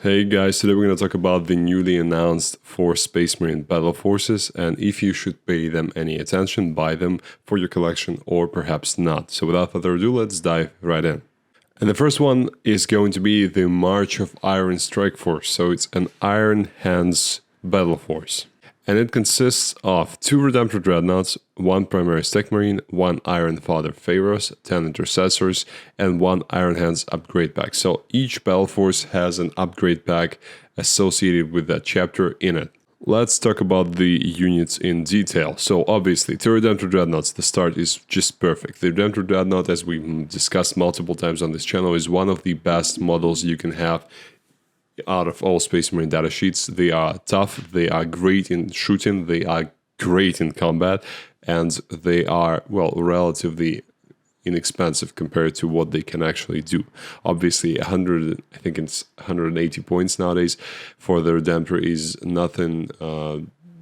Hey guys, today we're going to talk about the newly announced 4 Space Marine Battleforces and if you should pay them any attention, buy them for your collection or perhaps not. So without further ado, let's dive right in. And the first one is going to be the March of Iron Strike Force. So it's an Iron Hands Battle Force. And it consists of 2 Redemptor Dreadnoughts, 1 Primary Tech Marine, 1 Iron Father Pharaohs, 10 Intercessors, and 1 Iron Hands upgrade pack. So each Battle Force has an upgrade pack associated with that chapter in it. Let's talk about the units in detail. So obviously, 2 Redemptor Dreadnoughts, the start is just perfect. The Redemptor Dreadnought, as we've discussed multiple times on this channel, is one of the best models you can have out of all Space Marine datasheets. They are tough, they are great in shooting, they are great in combat, and they are, well, relatively inexpensive compared to what they can actually do. Obviously, 100, I think it's 180 points nowadays for the Redemptor is nothing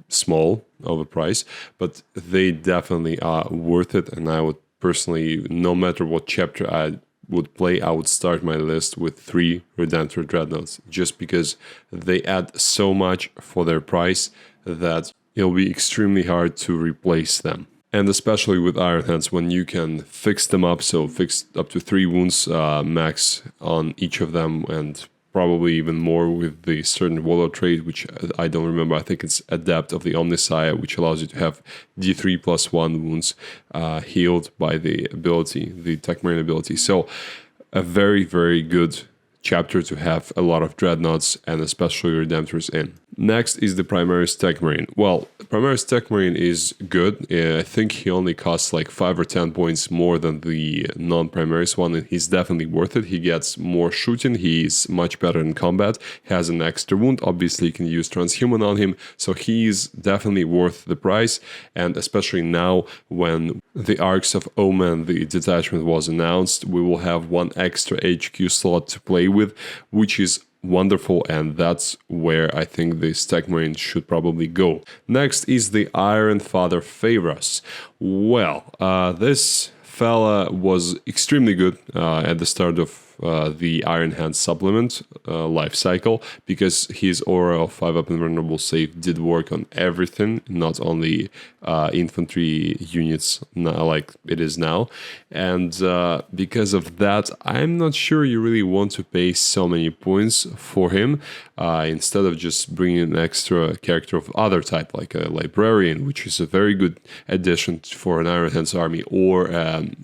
small of a price, but they definitely are worth it, and I would personally, no matter what chapter I would play, I would start my list with 3 Redemptor Dreadnoughts, just because they add so much for their price that it'll be extremely hard to replace them. And especially with Iron Hands, when you can fix them up, so fix up to 3 wounds max on each of them, and probably even more with the certain Warlord trait, which I don't remember. I think it's Adept of the Omnissiah, which allows you to have D3 plus 1 wounds healed by the ability, the Tech Marine ability. So a very, very good chapter to have a lot of Dreadnoughts and especially Redemptors in. Next is the Primaris Tech Marine. Well, Primaris Tech Marine is good. I think he only costs like 5 or 10 points more than the non-Primaris one, and he's definitely worth it. He gets more shooting, he's much better in combat, has an extra wound, obviously you can use Transhuman on him, so he's definitely worth the price, and especially now when the Arcs of Omen, the detachment was announced, we will have 1 extra HQ slot to play with, which is wonderful, and that's where I think this Tech Marine should probably go. Next is the Iron Father Pharaohs. Well, this fella was extremely good at the start of the Iron Hand supplement life cycle, because his aura of 5-up invulnerable save did work on everything, not only infantry units like it is now. And because of that, I'm not sure you really want to pay so many points for him instead of just bringing an extra character of other type, like a Librarian, which is a very good addition for an Iron Hands army, or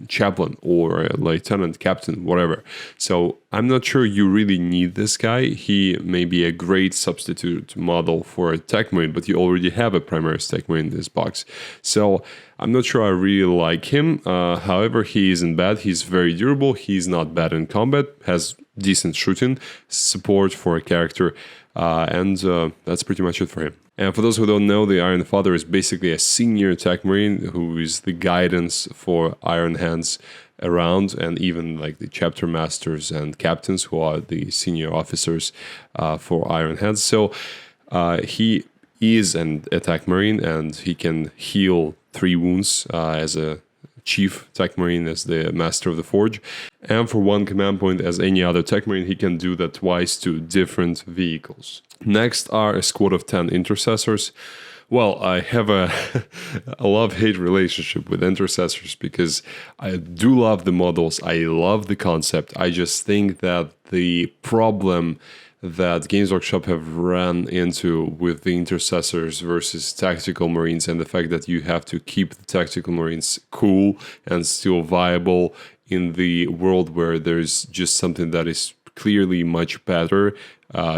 Chaplain, or a Lieutenant, Captain, whatever. So I'm not sure you really need this guy. He may be a great substitute model for a Tech Marine, but you already have a Primaris Tech Marine in this box. So I'm not sure I really like him. However, he isn't bad. He's very durable. He's not bad in combat. Has decent shooting, support for a character, and that's pretty much it for him. And for those who don't know, the Iron Father is basically a senior Tech Marine who is the guidance for Iron Hands around, and even like the chapter masters and captains who are the senior officers for Iron Hands. So he is an attack marine, and he can heal 3 wounds as a chief Tech Marine, as the master of the forge, and for 1 command point as any other Tech Marine. He can do that twice to different vehicles. Next are a squad of 10 intercessors. Well, I have a love-hate relationship with intercessors, because I do love the models, I love the concept. I just think that the problem that Games Workshop have run into with the intercessors versus tactical marines, and the fact that you have to keep the tactical marines cool and still viable in the world where there's just something that is clearly much better,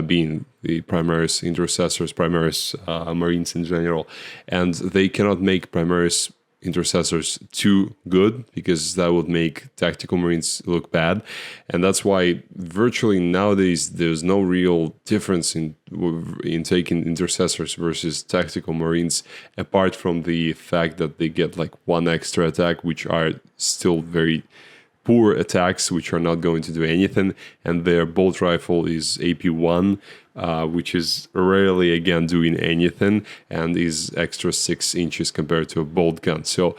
being the Primaris intercessors, Primaris marines in general, and they cannot make Primaris intercessors too good, because that would make tactical marines look bad. And that's why virtually nowadays there's no real difference in taking intercessors versus tactical marines, apart from the fact that they get like 1 extra attack, which are still very poor attacks, which are not going to do anything, and their bolt rifle is AP1, which is rarely again doing anything, and is extra 6 inches compared to a bolt gun. So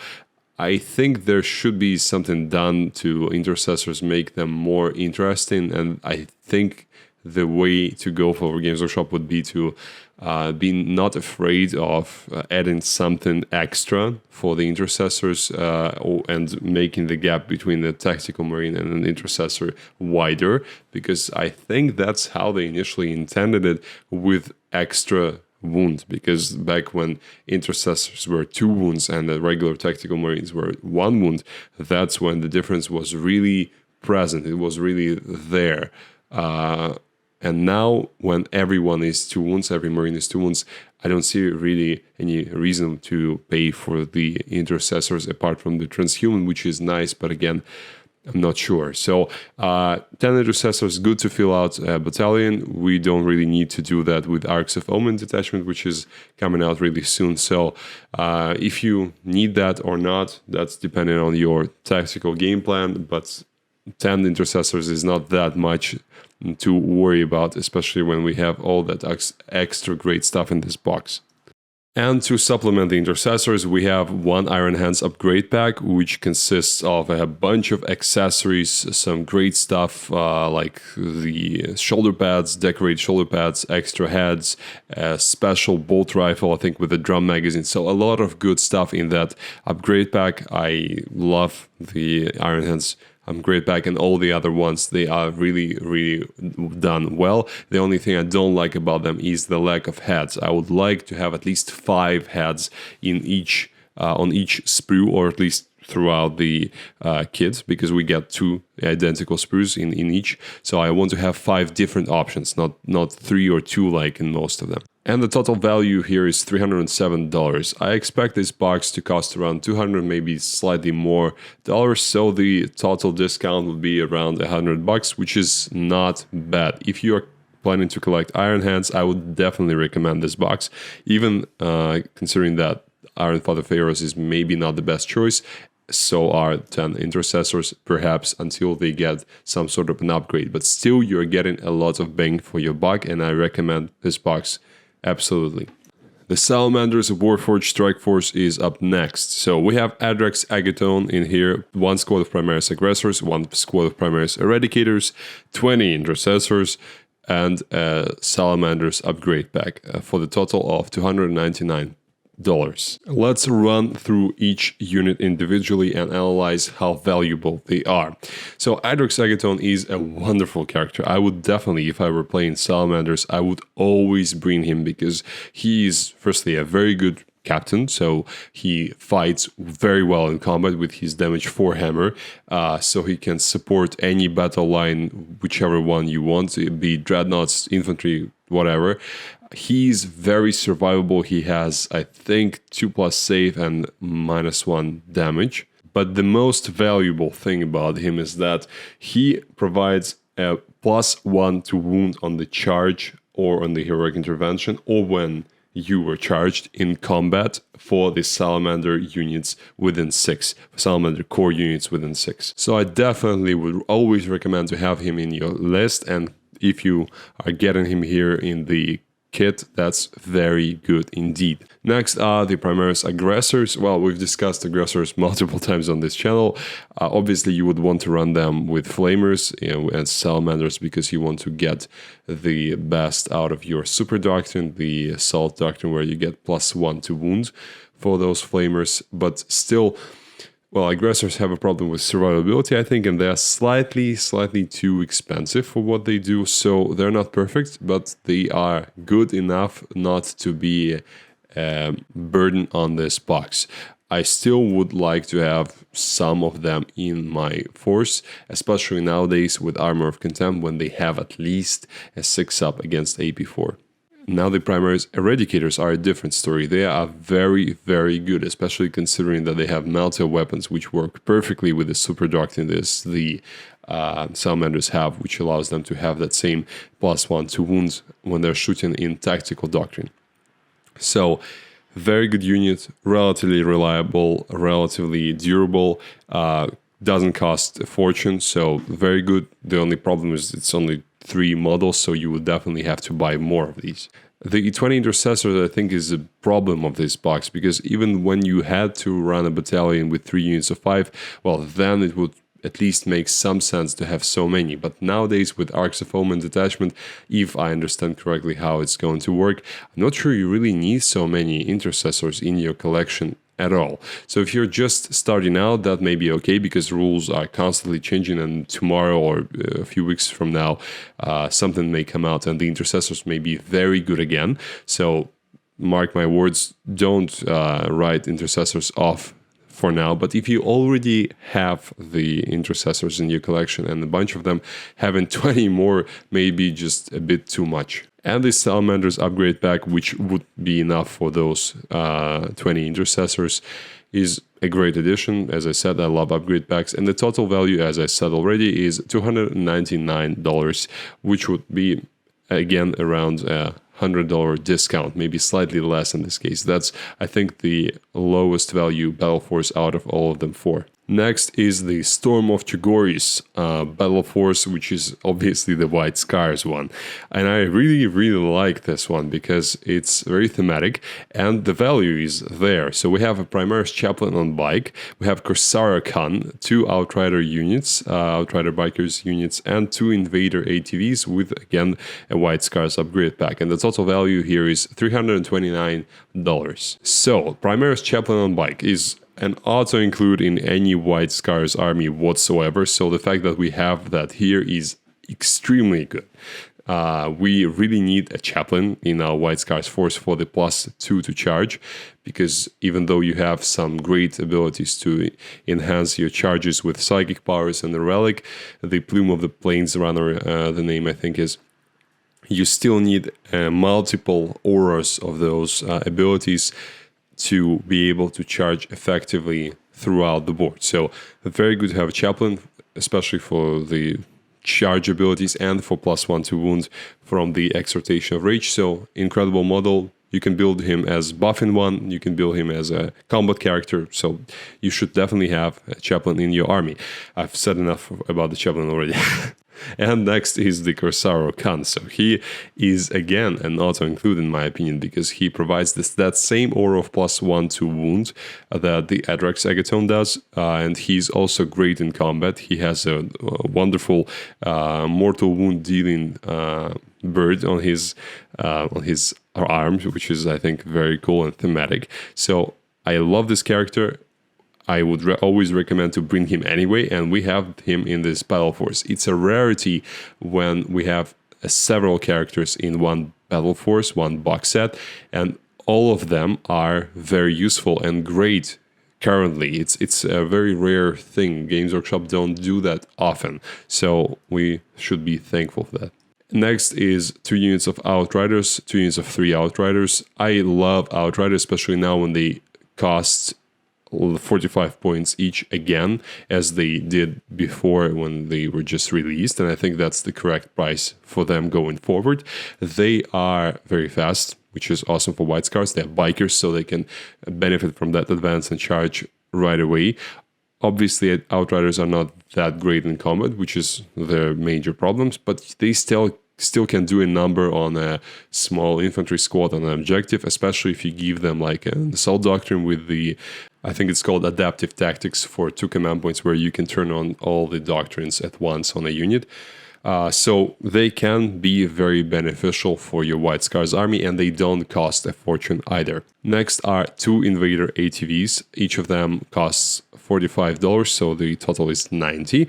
I think there should be something done to intercessors, make them more interesting, and I think the way to go for Games Workshop would be to be not afraid of adding something extra for the intercessors and making the gap between the tactical marine and an intercessor wider, because I think that's how they initially intended it, with extra wound, because back when intercessors were 2 wounds and the regular tactical marines were 1 wound, that's when the difference was really present. It was really there. And now when everyone is 2 wounds, every marine is 2 wounds, I don't see really any reason to pay for the intercessors apart from the transhuman, which is nice, but again, I'm not sure. So 10 intercessors, good to fill out a battalion. We don't really need to do that with Arcs of Omen detachment, which is coming out really soon. So if you need that or not, that's depending on your tactical game plan, but 10 intercessors is not that much to worry about, especially when we have all that extra great stuff in this box. And to supplement the intercessors, we have one Iron Hands upgrade pack, which consists of a bunch of accessories, some great stuff like the shoulder pads, decorate shoulder pads, extra heads, a special bolt rifle, I think with a drum magazine. So a lot of good stuff in that upgrade pack. I love the Iron Hands upgrade pack, and all the other ones, they are really, really done well. The only thing I don't like about them is the lack of heads. I would like to have at least 5 heads in each on each sprue, or at least throughout the kit, because we get 2 identical sprues in each. So I want to have 5 different options, not 3 or 2 like in most of them. And the total value here is $307. I expect this box to cost around $200, maybe slightly more dollars. So the total discount would be around $100, which is not bad. If you are planning to collect Iron Hands, I would definitely recommend this box, even considering that Iron Father Pharaohs is maybe not the best choice. So are 10 intercessors, perhaps, until they get some sort of an upgrade. But still, you're getting a lot of bang for your buck, and I recommend this box absolutely. The Salamanders of Warforged Strike Force is up next. So we have Adrax Agathon in here, 1 squad of Primaris Aggressors, 1 squad of Primaris Eradicators, 20 intercessors, and a Salamanders upgrade pack for the total of $299. Let's run through each unit individually and analyze how valuable they are. So Adrax Agathon is a wonderful character. I would definitely, if I were playing Salamanders, I would always bring him, because he is firstly a very good captain, so he fights very well in combat with his damage 4 hammer, so he can support any battle line, whichever one you want, be dreadnoughts, infantry, whatever. He's very survivable. He has, I think, 2+ save and -1 damage. But the most valuable thing about him is that he provides a +1 to wound on the charge or on the heroic intervention, or when you were charged in combat for the Salamander units within 6, Salamander core units within 6. So I definitely would always recommend to have him in your list, and if you are getting him here in the kit, that's very good indeed. Next are the Primaris Aggressors. Well, we've discussed aggressors multiple times on this channel. Obviously, you would want to run them with Flamers and Salamanders, because you want to get the best out of your Super Doctrine, the Assault Doctrine, where you get +1 to wound for those Flamers. But still, well, aggressors have a problem with survivability, I think, and they're slightly too expensive for what they do. So they're not perfect, but they are good enough not to be a burden on this box. I still would like to have some of them in my force, especially nowadays with Armor of Contempt, when they have at least a 6-up against AP4. Now the Primaris Eradicators are a different story. They are very, very good, especially considering that they have melta weapons, which work perfectly with the Super Doctrine the Salamanders have, which allows them to have that same +1 to wounds when they're shooting in Tactical Doctrine. So, very good unit, relatively reliable, relatively durable, doesn't cost a fortune, so very good. The only problem is it's only 3 models, so you would definitely have to buy more of these. The 20 Intercessors, I think, is a problem of this box, because even when you had to run a battalion with 3 units of 5, well, then it would at least makes some sense to have so many. But nowadays with Arcs of Omen detachment, if I understand correctly how it's going to work, I'm not sure you really need so many intercessors in your collection at all. So if you're just starting out, that may be okay, because rules are constantly changing, and tomorrow or a few weeks from now, something may come out and the intercessors may be very good again. So mark my words, don't write intercessors off for now. But if you already have the intercessors in your collection, and a bunch of them, having 20 more may be just a bit too much. And the Salamander's upgrade pack, which would be enough for those 20 intercessors, is a great addition. As I said, I love upgrade packs, and the total value, as I said already, is $299, which would be again around $100 discount, maybe slightly less in this case. That's, I think, the lowest value Battle Force out of all of them for. Next is the Storm of Chogoris Battle Force, which is obviously the White Scars one. And I really, really like this one because it's very thematic and the value is there. So we have a Primaris Chaplain on bike, we have Corsara Khan, 2 Outrider units, Outrider Bikers units, and 2 Invader ATVs with, again, a White Scars upgrade pack. And the total value here is $329. So, Primaris Chaplain on bike is an auto-include in any White Scars army whatsoever, so the fact that we have that here is extremely good. We really need a chaplain in our White Scars force for the +2 to charge, because even though you have some great abilities to enhance your charges with psychic powers and the relic, the Plume of the Plains Runner, the name I think is, you still need multiple auras of those abilities to be able to charge effectively throughout the board. So very good to have a chaplain, especially for the charge abilities and for +1 to wound from the Exhortation of Rage. So incredible model. You can build him as buff in one, you can build him as a combat character, so you should definitely have a chaplain in your army. I've said enough about the chaplain already. And next is the Corsaro Khan. So he is again an auto-include in my opinion, because he provides that same aura of +1 to wound that the Adrax Agatone does, and he's also great in combat. He has a wonderful mortal wound dealing bird on his arms, which is, I think, very cool and thematic. So I love this character. I would always recommend to bring him anyway, and we have him in this Battle Force. It's a rarity when we have several characters in one Battle Force, one box set, and all of them are very useful and great currently. It's a very rare thing. Games Workshop don't do that often, so we should be thankful for that. Next is 2 units of Outriders, 2 units of 3 Outriders. I love Outriders, especially now when they cost 45 points each again, as they did before when they were just released, and I think that's the correct price for them going forward. They are very fast, which is awesome for White Scars. They have bikers, so they can benefit from that advance and charge right away. Obviously, Outriders are not that great in combat, which is their major problems, but they still can do a number on a small infantry squad on an objective, especially if you give them like an assault doctrine with the, I think it's called adaptive tactics, for 2 command points where you can turn on all the doctrines at once on a unit. So they can be very beneficial for your White Scars army, and they don't cost a fortune either. Next are 2 Invader ATVs. Each of them costs $45, so the total is $90.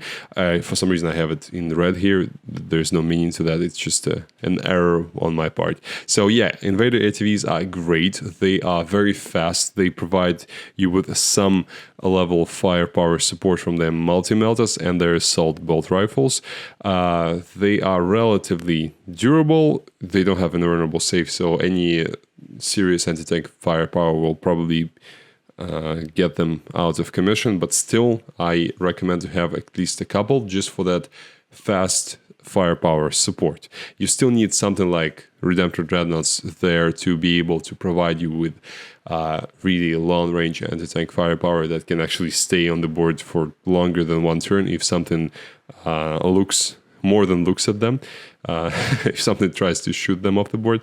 For some reason I have it in red here. There's no meaning to that. It's just an error on my part. So yeah, Invader ATVs are great. They are very fast. They provide you with some level of firepower support from their multi-meltas and their assault bolt rifles. They are relatively durable. They don't have an earnable save, so any serious anti-tank firepower will probably get them out of commission, but still I recommend to have at least a couple just for that fast firepower support. You still need something like Redemptor Dreadnoughts there to be able to provide you with really long range anti-tank firepower that can actually stay on the board for longer than 1 turn if something looks at them. If something tries to shoot them off the board,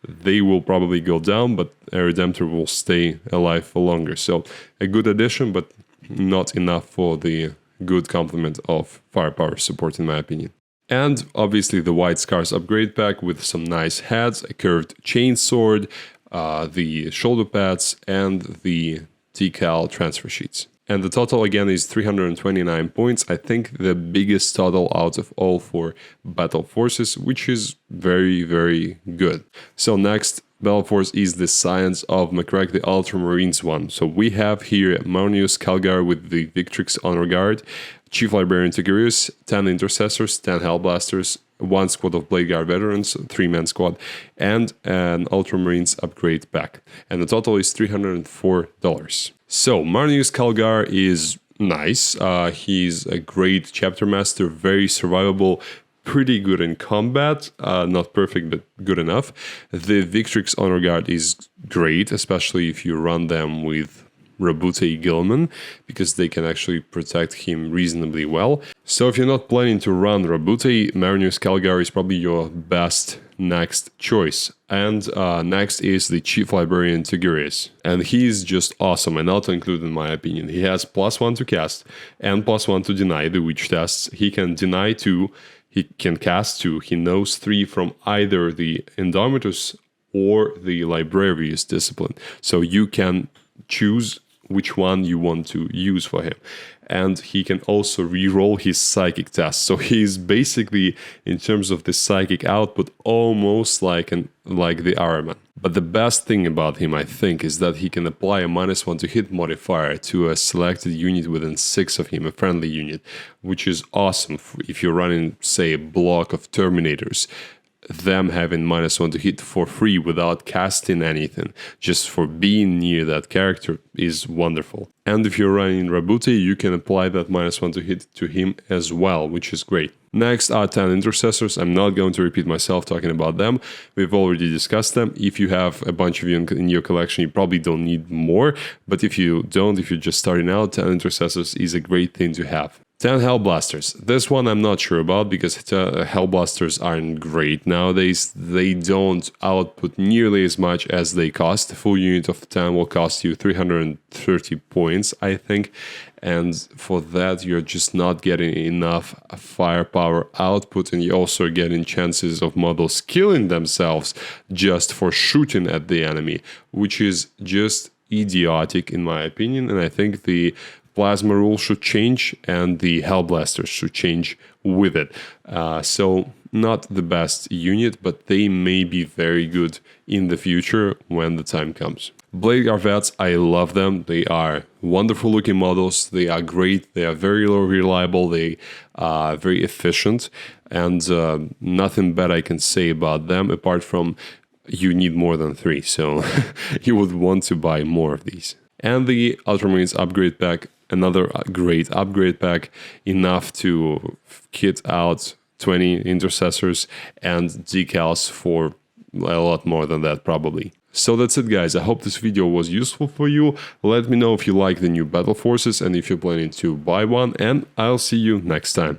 they will probably go down, but a Redemptor will stay alive for longer. So a good addition, but not enough for the good complement of firepower support in my opinion. And obviously the White Scars upgrade pack with some nice heads, a curved chainsword, the shoulder pads, and the decal transfer sheets. And the total again is 329 points. I think the biggest total out of all for Battleforces, which is very, very good. So next Battleforce is the Scions of Macragge, the Ultramarines one. So we have here Marnius Calgar with the Victrix Honor Guard, Chief Librarian Chogoris, 10 Intercessors, 10 Hellblasters, 1 squad of Blade Guard veterans, 3-man squad, and an Ultramarines upgrade pack. And the total is $304. So Marnius Calgar is nice. He's a great chapter master, very survivable, pretty good in combat, not perfect, but good enough. The Victrix Honor Guard is great, especially if you run them with Rabute Gilman, because they can actually protect him reasonably well. So if you're not planning to run Rabute, Marnius Calgar is probably your best next choice. And next is the Chief Librarian Chogoris. And he's just awesome and auto include in my opinion. He has +1 to cast and +1 to deny the witch tests. He can deny 2, he can cast 2, he knows 3 from either the Indomitus or the Librarius discipline. So you can choose which one you want to use for him. And he can also re-roll his psychic tests. So he's basically, in terms of the psychic output, almost like the Iron Man. But the best thing about him, I think, is that he can apply a -1 to hit modifier to a selected unit within 6 of him, a friendly unit, which is awesome if you're running, say, a block of Terminators. Them having -1 to hit for free without casting anything, just for being near that character, is wonderful. And if you're running Rabute, you can apply that -1 to hit to him as well, which is great. Next are 10 Intercessors. I'm not going to repeat myself talking about them. We've already discussed them. If you have a bunch of you in your collection, you probably don't need more. But if you don't, if you're just starting out, 10 Intercessors is a great thing to have. 10 Hellblasters. This one I'm not sure about because Hellblasters aren't great nowadays. They don't output nearly as much as they cost. A full unit of 10 will cost you 330 points, I think. And for that, you're just not getting enough firepower output, and you're also getting chances of models killing themselves just for shooting at the enemy, which is just idiotic in my opinion. And I think the Plasma rule should change and the Hellblasters should change with it. So not the best unit, but they may be very good in the future when the time comes. Blade Guard Vets, I love them. They are wonderful looking models. They are great. They are very reliable. They are very efficient, and nothing bad I can say about them apart from you need more than 3. So you would want to buy more of these. And the Ultramarines upgrade pack, another great upgrade pack, enough to kit out 20 Intercessors and decals for a lot more than that probably. So that's it guys, I hope this video was useful for you. Let me know if you like the new Battleforces and if you're planning to buy one, and I'll see you next time.